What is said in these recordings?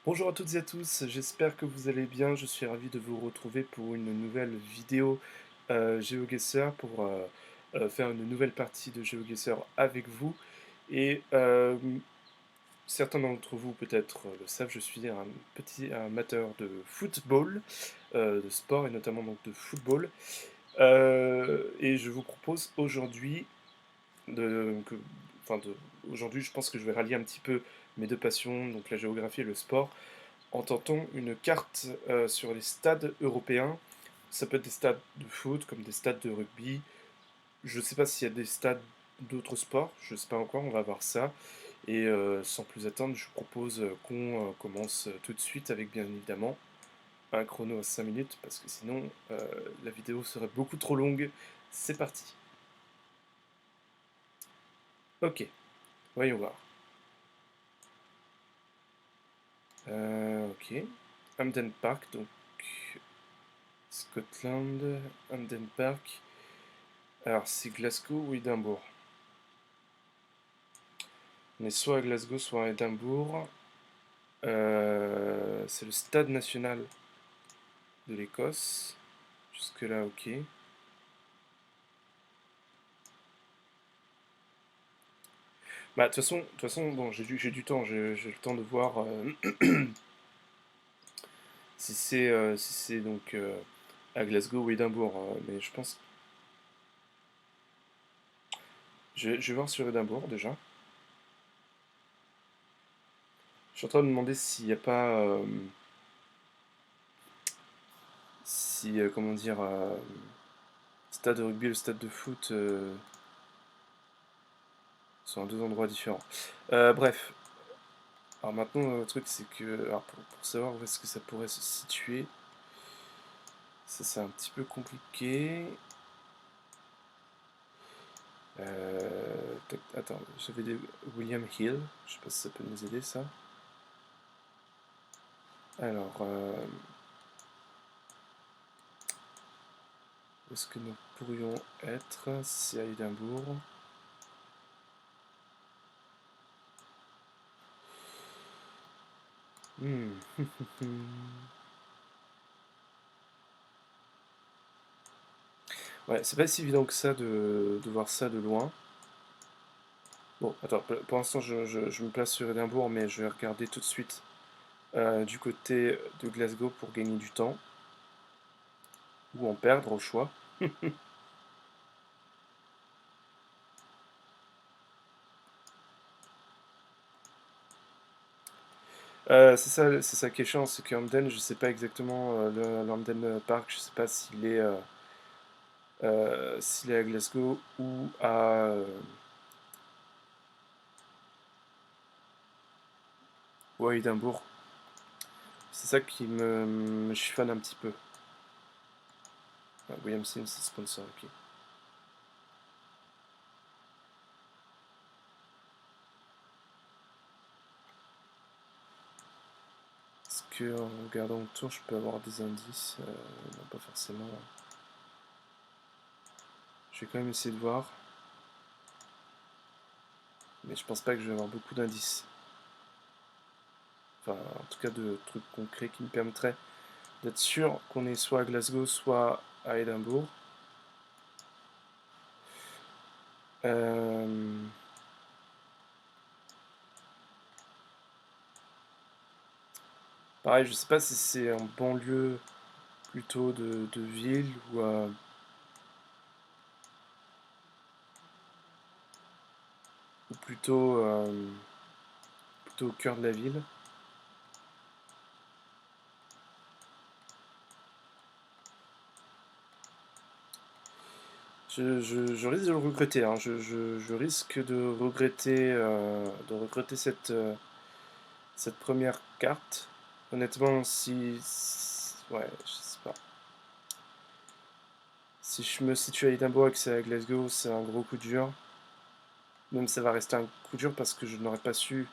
Bonjour à toutes et à tous, j'espère que vous allez bien. Je suis ravi de vous retrouver pour une nouvelle vidéo GeoGuessr pour faire une nouvelle partie de GeoGuessr avec vous. Et certains d'entre vous peut-être le savent, je suis un petit amateur de football, de sport et notamment donc de football. Et je vous propose aujourd'hui enfin aujourd'hui je pense que je vais rallier un petit peu mes deux passions, donc la géographie et le sport en tentant une carte sur les stades européens. Ça peut être des stades de foot comme des stades de rugby. Je ne sais pas s'il y a des stades d'autres sports, je ne sais pas encore, on va voir ça. Et sans plus attendre, je propose qu'on commence tout de suite avec bien évidemment un chrono à 5 minutes parce que sinon la vidéo serait beaucoup trop longue. C'est parti. Ok, voyons voir. Ok, Hampden Park, donc Scotland, Hampden Park. Alors, c'est Glasgow ou Édimbourg? On est soit à Glasgow, soit à Édimbourg. C'est le stade national de l'Écosse. Jusque-là, ok. Bah, de toute façon, bon, j'ai du temps, j'ai le temps de voir si c'est donc à Glasgow ou Édimbourg. Mais je pense. Je vais voir sur Édimbourg déjà. Je suis en train de me demander s'il n'y a pas. Si, comment dire. Stade de rugby et le stade de foot sont à deux endroits différents. Bref, alors maintenant, le truc, c'est que alors pour savoir où est-ce que ça pourrait se situer, ça c'est un petit peu compliqué. Attends, j'avais des William Hill, je sais pas si ça peut nous aider ça. Alors, où est-ce que nous pourrions être? C'est à Édimbourg. Hmm. Ouais, c'est pas si évident que ça de voir ça de loin. Bon, attends, pour l'instant je me place sur Édimbourg, mais je vais regarder tout de suite du côté de Glasgow pour gagner du temps, ou en perdre au choix. C'est ça qui est chiant, c'est que Hamden, je sais pas exactement le Hamden Park, je sais pas s'il est à Glasgow ou à Édimbourg. C'est ça qui me chiffonne un petit peu. Ah, William Sims, c'est sponsor, ok. Est-ce que en regardant autour, je peux avoir des indices? Non, pas forcément. Je vais quand même essayer de voir, mais je pense pas que je vais avoir beaucoup d'indices. Enfin, en tout cas, de trucs concrets qui me permettraient d'être sûr qu'on est soit à Glasgow, soit à Édimbourg. Euh, Pareil, je sais pas si c'est en banlieue plutôt de ville ou plutôt au cœur de la ville. Je risque de le regretter, hein. Je risque de regretter cette première carte. Honnêtement, ouais, je sais pas. Si je me situe à Édimbourg et que c'est à Glasgow, c'est un gros coup dur. Même ça va rester un coup dur parce que je n'aurais pas su.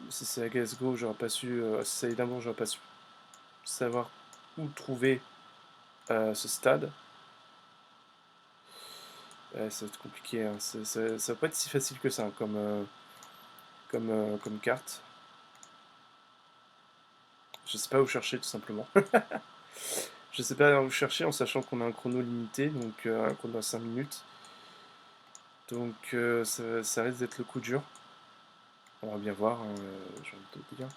Si c'est à Glasgow, j'aurais pas su. Si c'est à Édimbourg, j'aurais pas su savoir où trouver ce stade. Ça va être compliqué, hein. Ça va pas être si facile que ça, hein, comme carte. Je sais pas où chercher tout simplement. Je sais pas où chercher en sachant qu'on a un chrono limité, donc un chrono à 5 minutes. Donc ça risque d'être le coup dur. On va bien voir, hein, j'ai envie de te dire.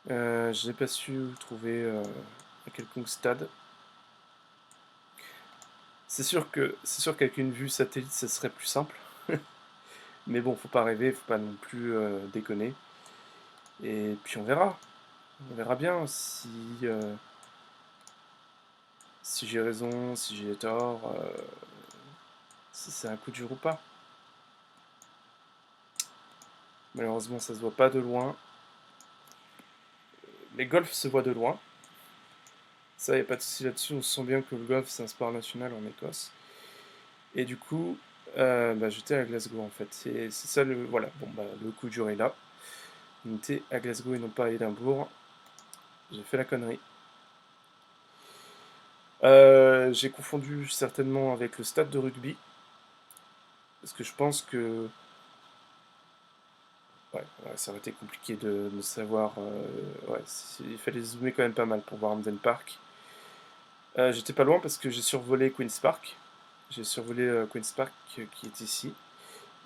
Je n'ai pas su trouver un quelconque stade. C'est sûr qu'avec une vue satellite, ça serait plus simple. Mais bon, faut pas rêver, faut pas non plus déconner. Et puis on verra. On verra bien si j'ai raison, si j'ai tort, si c'est un coup dur ou pas. Malheureusement, ça se voit pas de loin. Les golfs se voient de loin. Ça, y a pas de souci là-dessus. On sent bien que le golf, c'est un sport national en Écosse. Et du coup, j'étais à Glasgow en fait. C'est ça le. Voilà, bon, le coup dur est là. On était à Glasgow et non pas à Édimbourg. J'ai fait la connerie. J'ai confondu certainement avec le stade de rugby. Parce que je pense que. Ouais, ça aurait été compliqué de savoir. Ouais, il fallait zoomer quand même pas mal pour voir Hampden Park. J'étais pas loin parce que j'ai survolé Queen's Park. J'ai survolé Queen's Park qui est ici.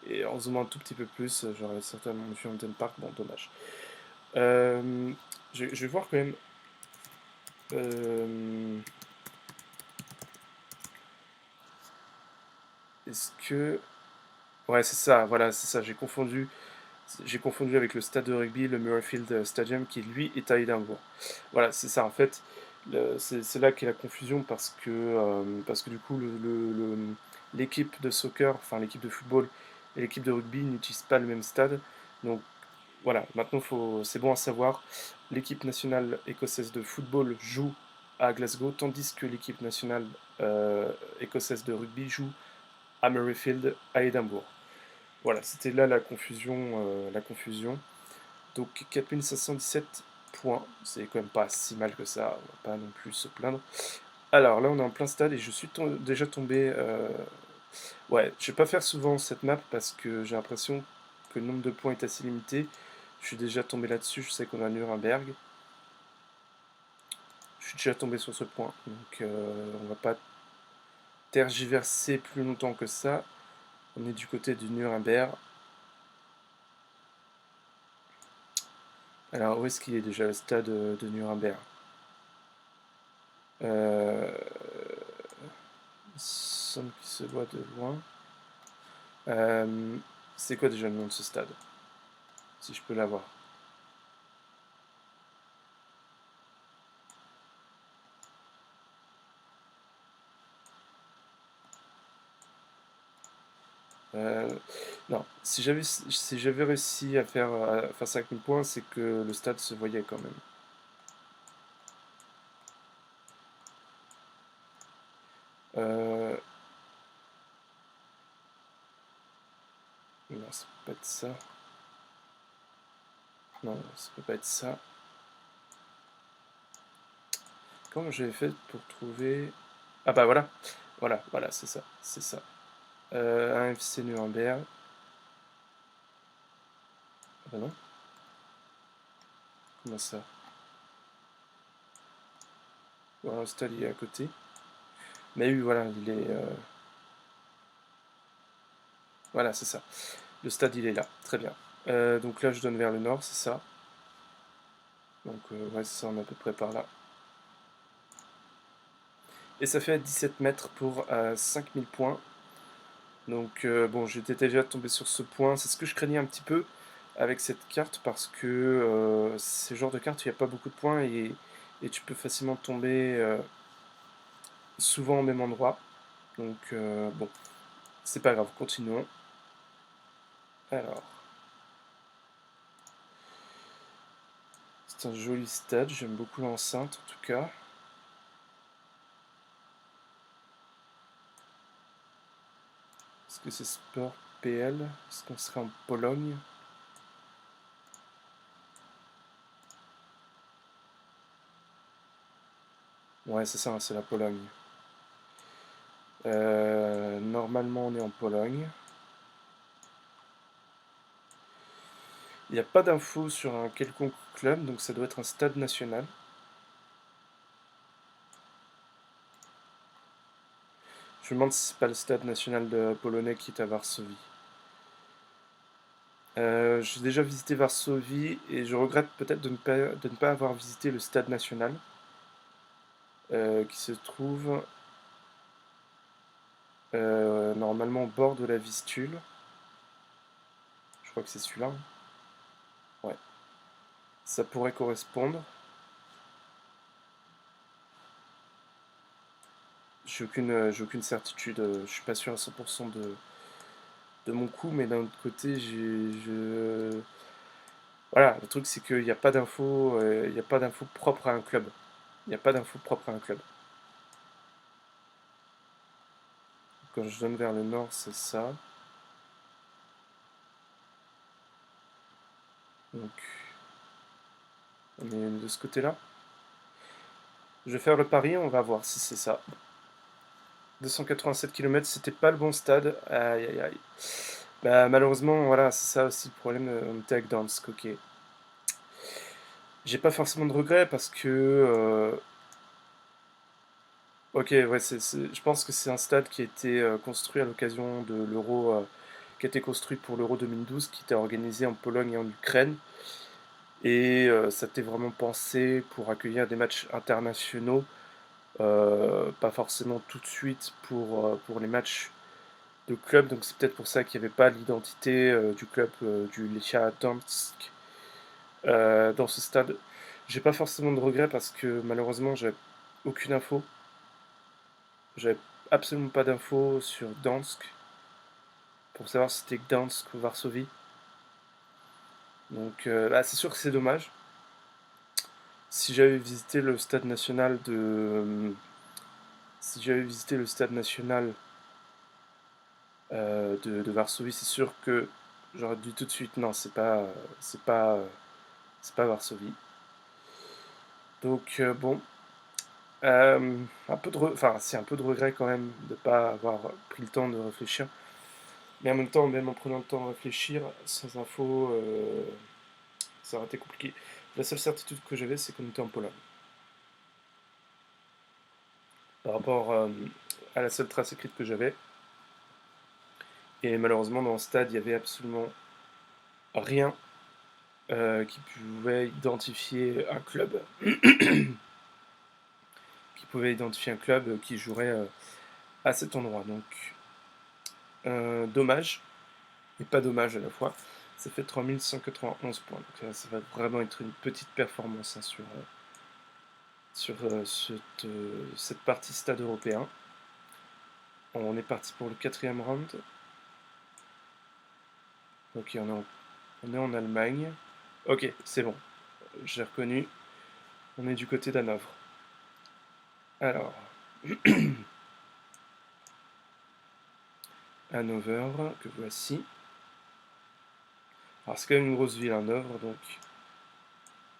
Et en zoomant un tout petit peu plus, j'aurais certainement vu Hampden Park. Bon, dommage. Euh, je vais voir quand même. euh, Est-ce que. Ouais, c'est ça, voilà, c'est ça, j'ai confondu. J'ai confondu avec le stade de rugby, le Murrayfield Stadium, qui lui est à Édimbourg. Voilà, c'est ça en fait. C'est là qu'est la confusion parce que du coup l'équipe de soccer, enfin l'équipe de football et l'équipe de rugby n'utilisent pas le même stade. Donc voilà, maintenant c'est bon à savoir. L'équipe nationale écossaise de football joue à Glasgow, tandis que l'équipe nationale écossaise de rugby joue à Murrayfield à Édimbourg. Voilà, c'était là la confusion, la confusion. Donc 4517 points, c'est quand même pas si mal que ça, on va pas non plus se plaindre. Alors là on est en plein stade et je suis déjà tombé... Ouais, je vais pas faire souvent cette map parce que j'ai l'impression que le nombre de points est assez limité. Je suis déjà tombé là-dessus, je sais qu'on a Nuremberg. Je suis déjà tombé sur ce point, donc on va pas tergiverser plus longtemps que ça. On est du côté du Nuremberg. Alors où est-ce qu'il est déjà le stade de Nuremberg? Euh, Il semble qu'il se voit de loin. Euh, c'est quoi déjà le nom de ce stade? Si je peux l'avoir. Euh, non, si j'avais réussi à faire 5000 points, c'est que le stade se voyait quand même. Euh, non, ça peut pas être ça. Non, ça peut pas être ça. Comment j'avais fait pour trouver... Ah bah voilà, voilà, c'est ça, c'est ça. Un FC Nuremberg. Ah bah non, comment ça? Voilà, le stade il est à côté. Mais oui, voilà, il est... Voilà, c'est ça. Le stade il est là, très bien. Donc là je donne vers le nord, c'est ça. Donc ouais, c'est ça, on est à peu près par là. Et ça fait 17 mètres pour 5000 points. Donc bon, j'étais déjà tombé sur ce point. C'est ce que je craignais un petit peu avec cette carte parce que c'est le genre de carte où il n'y a pas beaucoup de points et tu peux facilement tomber souvent au même endroit. Donc bon, c'est pas grave, continuons. Alors, c'est un joli stade, j'aime beaucoup l'enceinte en tout cas. Est-ce que c'est Sport PL? Est-ce qu'on serait en Pologne? Ouais, c'est ça, c'est la Pologne. Normalement, on est en Pologne. Il n'y a pas d'infos sur un quelconque club, donc ça doit être un stade national. Je me demande si c'est pas le stade national polonais qui est à Varsovie. J'ai déjà visité Varsovie et je regrette peut-être de ne pas avoir visité le stade national qui se trouve normalement au bord de la Vistule. Je crois que c'est celui-là. Ouais. Ça pourrait correspondre. J'ai aucune certitude. Je suis pas sûr à 100% de mon coup, mais d'un autre côté, voilà, le truc c'est qu'il n'y a pas d'infos, il n'y a pas d'infos propres à un club. Il n'y a pas d'infos propres à un club. Quand je donne vers le nord, c'est ça. Donc, on est de ce côté-là. Je vais faire le pari, on va voir si c'est ça. 287 km, c'était pas le bon stade. Aïe aïe aïe. Bah, malheureusement, voilà, c'est ça aussi le problème. On était avec Dansk, ok. J'ai pas forcément de regrets parce que. Ok, ouais, je pense que c'est un stade qui a été construit à l'occasion de l'Euro. Qui a été construit pour l'Euro 2012, qui était organisé en Pologne et en Ukraine. Et ça a été vraiment pensé pour accueillir des matchs internationaux. Pas forcément tout de suite pour les matchs de club, donc c'est peut-être pour ça qu'il n'y avait pas l'identité du club du Lechia Donetsk dans ce stade. J'ai pas forcément de regrets parce que malheureusement j'avais aucune info. J'avais absolument pas d'infos sur Dansk pour savoir si c'était Gdansk ou Varsovie. Donc c'est sûr que c'est dommage. Si j'avais visité le stade national si j'avais visité le stade national de Varsovie, c'est sûr que j'aurais dit tout de suite non, c'est pas, c'est pas Varsovie. Donc bon, un peu de, enfin c'est un peu de regret quand même de ne pas avoir pris le temps de réfléchir. Mais en même temps, même en prenant le temps de réfléchir, sans info, ça aurait été compliqué. La seule certitude que j'avais, c'est qu'on était en Pologne. Par rapport à la seule trace écrite que j'avais. Et malheureusement, dans le stade, il n'y avait absolument rien qui pouvait identifier un club. Qui pouvait identifier un club qui jouerait à cet endroit. Donc, dommage, et pas dommage à la fois. Ça fait 3191 points. Donc, ça va vraiment être une petite performance hein, sur cette partie stade européen. On est parti pour le 4e round. Ok, on est en Allemagne. Ok, c'est bon. J'ai reconnu. On est du côté d'Hanovre. Alors, Hanovre, que voici. Alors, c'est quand même une grosse ville, Hanovre, donc.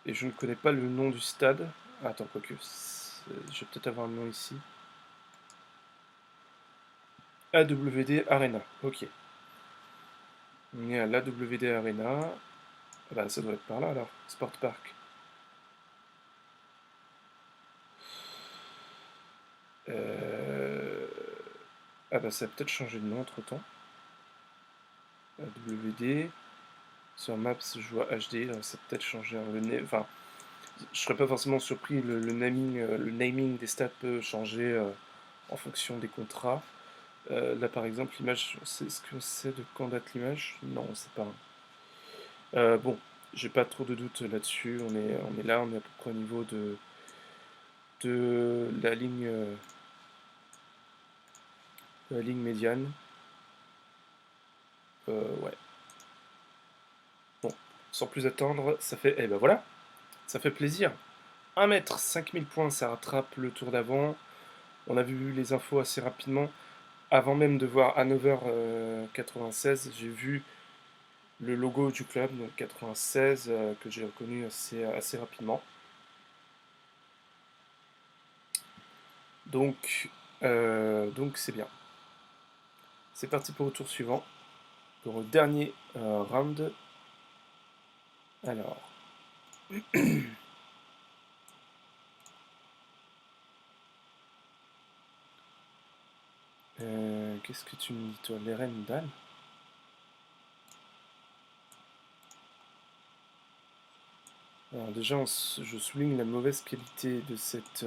Et je ne connais pas le nom du stade. Attends, quoique. Je vais peut-être avoir le nom ici. AWD Arena. Ok. On est à l'AWD Arena. Ah bah, ça doit être par là alors. Sport Park. Euh... Ah bah, ça a peut-être changé de nom entre temps. AWD. Sur Maps, je vois HD. Là, ça a peut-être changé. Enfin, je serais pas forcément surpris. Le naming des stades peut changer en fonction des contrats. Là, par exemple, l'image, c'est ce que c'est de quand date l'image? Non, c'est pas. Bon, j'ai pas trop de doutes là-dessus. On est là, on est à peu près au niveau de la ligne médiane. Ouais. Bon, sans plus attendre, ça fait. Eh ben voilà, ça fait plaisir. 1 mètre, 5000 points, ça rattrape le tour d'avant. On a vu les infos assez rapidement. Avant même de voir Hanover 96, j'ai vu le logo du club, donc 96, que j'ai reconnu assez rapidement. Donc c'est bien. C'est parti pour le tour suivant, pour le dernier round. Alors. Qu'est-ce que tu me dis, toi? Lerendal? Alors déjà, je souligne la mauvaise qualité de cette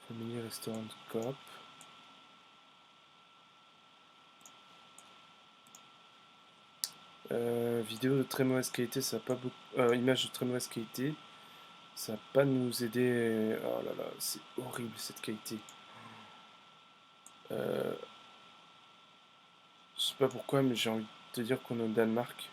Family Restaurant Coop. Vidéo de très mauvaise qualité, ça va pas beaucoup. Image de très mauvaise qualité, ça va pas nous aider. Oh là là, c'est horrible cette qualité. Euh, je sais pas pourquoi, mais j'ai envie de te dire qu'on est au Danemark.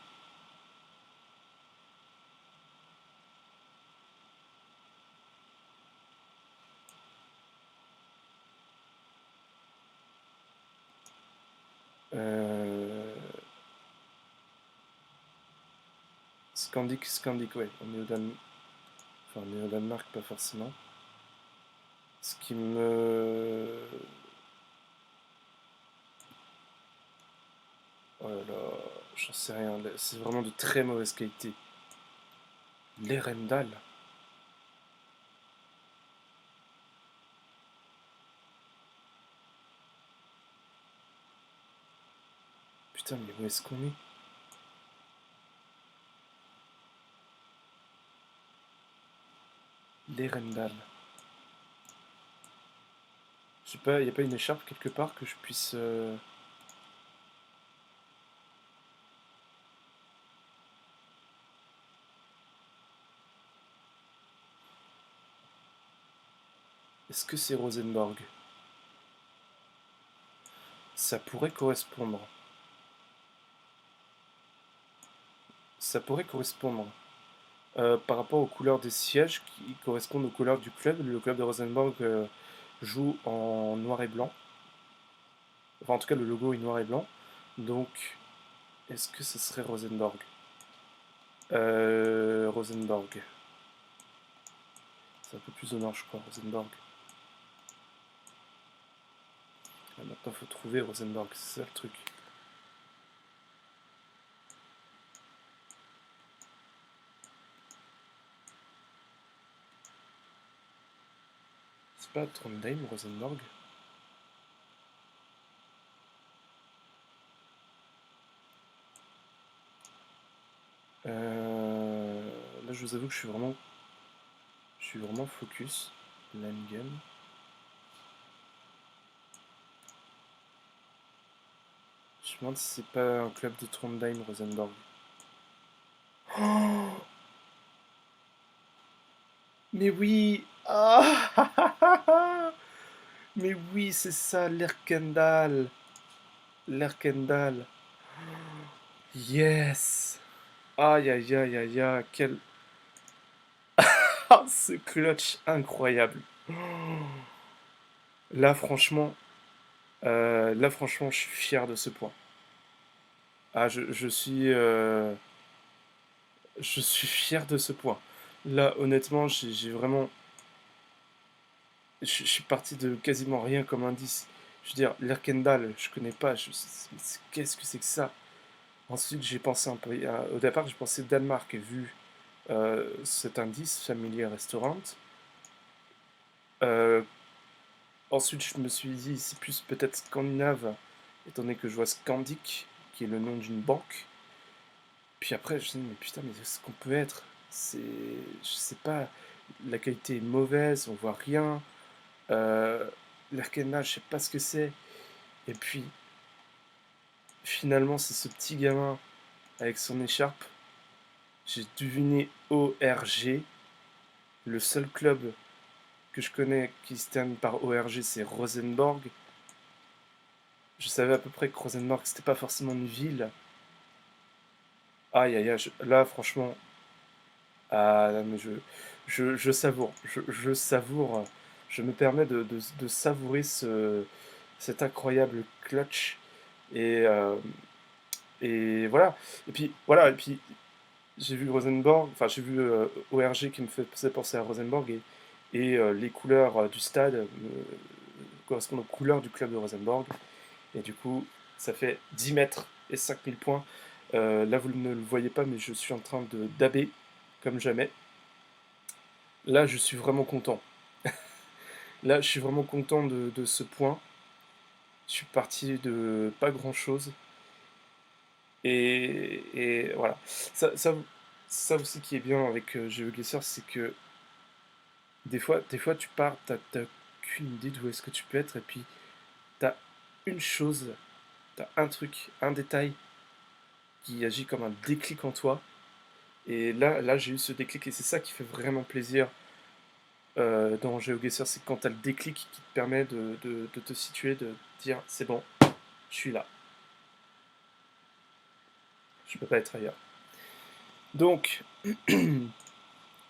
Euh, Scandic, ouais, on est au Danemark. Enfin, on est au Danemark, pas forcément. Ce qui me. Oh là là, j'en sais rien. C'est vraiment de très mauvaise qualité. L'Erendal. Putain, mais où est-ce qu'on est? L'Erendal. Je sais pas, y a pas une écharpe quelque part que je puisse. Est-ce que c'est Rosenborg? Ça pourrait correspondre. Ça pourrait correspondre. Par rapport aux couleurs des sièges qui correspondent aux couleurs du club. Le club de Rosenborg joue en noir et blanc. Enfin, en tout cas, le logo est noir et blanc. Donc, est-ce que ce serait Rosenborg? Rosenborg. C'est un peu plus au nord, je crois, Rosenborg. Ah, maintenant, faut trouver Rosenborg, c'est ça le truc. C'est pas Trondheim, Rosenborg? Là, je vous avoue que je suis vraiment focus. Langen. Je me demande si c'est pas un club de Trondheim, Rosenborg. Oh, mais oui! Ah! Mais oui, c'est ça, l'Erkendal. L'Erkendal. Yes! Aïe aïe aïe aïe aïe, quel. Ah, ce clutch incroyable. Là, franchement, je suis fier de ce point. Ah, je suis fier de ce point. Là, honnêtement, j'ai vraiment. Je suis parti de quasiment rien comme indice. Je veux dire, l'Erkendal, je connais pas. Qu'est-ce que c'est que ça? Ensuite, j'ai pensé un peu. Au départ, j'ai pensé Danemark, et vu cet indice, Familiar Restaurant. Euh, Ensuite, je me suis dit, c'est plus peut-être scandinave, étant donné que je vois Scandic, qui est le nom d'une banque. Puis après, je me suis dit, mais putain, mais ce qu'on peut être, c'est. Je sais pas, la qualité est mauvaise, on voit rien. Euh, L'Arkana, je sais pas ce que c'est. Et puis, finalement, c'est ce petit gamin avec son écharpe. J'ai deviné ORG. Le seul club que je connais qui se termine par ORG, c'est Rosenborg. Je savais à peu près que Rosenborg, c'était pas forcément une ville. Aïe aïe aïe, là franchement, ah, là, mais je savoure, je savoure, je me permets de savourer cet incroyable clutch. Et, et voilà. Et puis, voilà, et puis j'ai vu Rosenborg, enfin j'ai vu ORG qui me faisait penser à Rosenborg, et les couleurs du stade correspondent aux couleurs du club de Rosenborg. Et du coup, ça fait 10 mètres et 5000 points. Là, vous ne le voyez pas, mais je suis en train de daber comme jamais. Là, je suis vraiment content. Là, je suis vraiment content de ce point. Je suis parti de pas grand-chose. Et voilà. Ça aussi qui est bien avec GeoGuessr, c'est que des fois tu pars, t'as qu'une idée d'où est-ce que tu peux être, et puis t'as une chose, t'as un truc, un détail qui agit comme un déclic en toi. Et là j'ai eu ce déclic, et c'est ça qui fait vraiment plaisir dans GeoGuessr, c'est quand t'as le déclic qui te permet de te situer, de dire c'est bon, je suis là, je peux pas être ailleurs. Donc,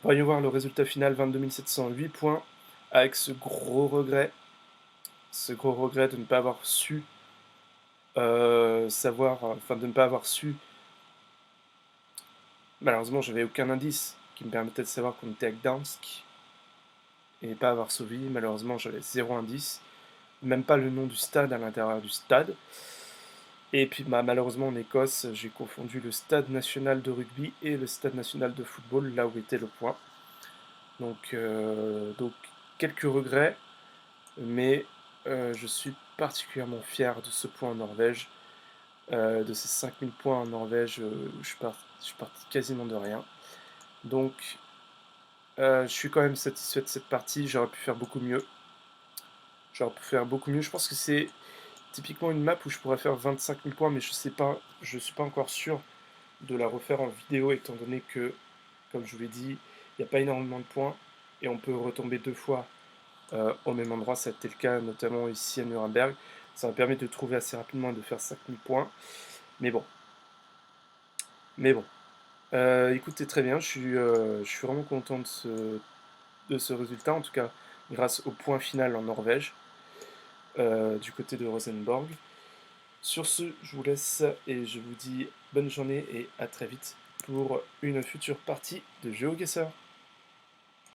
voyons voir le résultat final, 22 708 points, avec ce gros regret de ne pas avoir su savoir, enfin de ne pas avoir su, malheureusement j'avais aucun indice qui me permettait de savoir qu'on était à Gdansk, et pas avoir sauvé, malheureusement j'avais zéro indice, même pas le nom du stade à l'intérieur du stade. Et puis malheureusement en Écosse, j'ai confondu le stade national de rugby et le stade national de football, là où était le point. Donc quelques regrets, mais je suis particulièrement fier de ce point en Norvège, de ces 5000 points en Norvège, je suis parti quasiment de rien. Donc je suis quand même satisfait de cette partie, j'aurais pu faire beaucoup mieux. Je pense que c'est typiquement une map où je pourrais faire 25 000 points, mais je sais pas, je suis pas encore sûr de la refaire en vidéo, étant donné que, comme je vous l'ai dit, il n'y a pas énormément de points, et on peut retomber deux fois au même endroit. Ça a été le cas notamment ici à Nuremberg. Ça m'a permis de trouver assez rapidement et de faire 5000 points. Mais bon. Mais bon. Écoutez, très bien. Je suis vraiment content de ce résultat. En tout cas, grâce au point final en Norvège, du côté de Rosenborg. Sur ce, je vous laisse et je vous dis bonne journée et à très vite pour une future partie de GeoGuessr.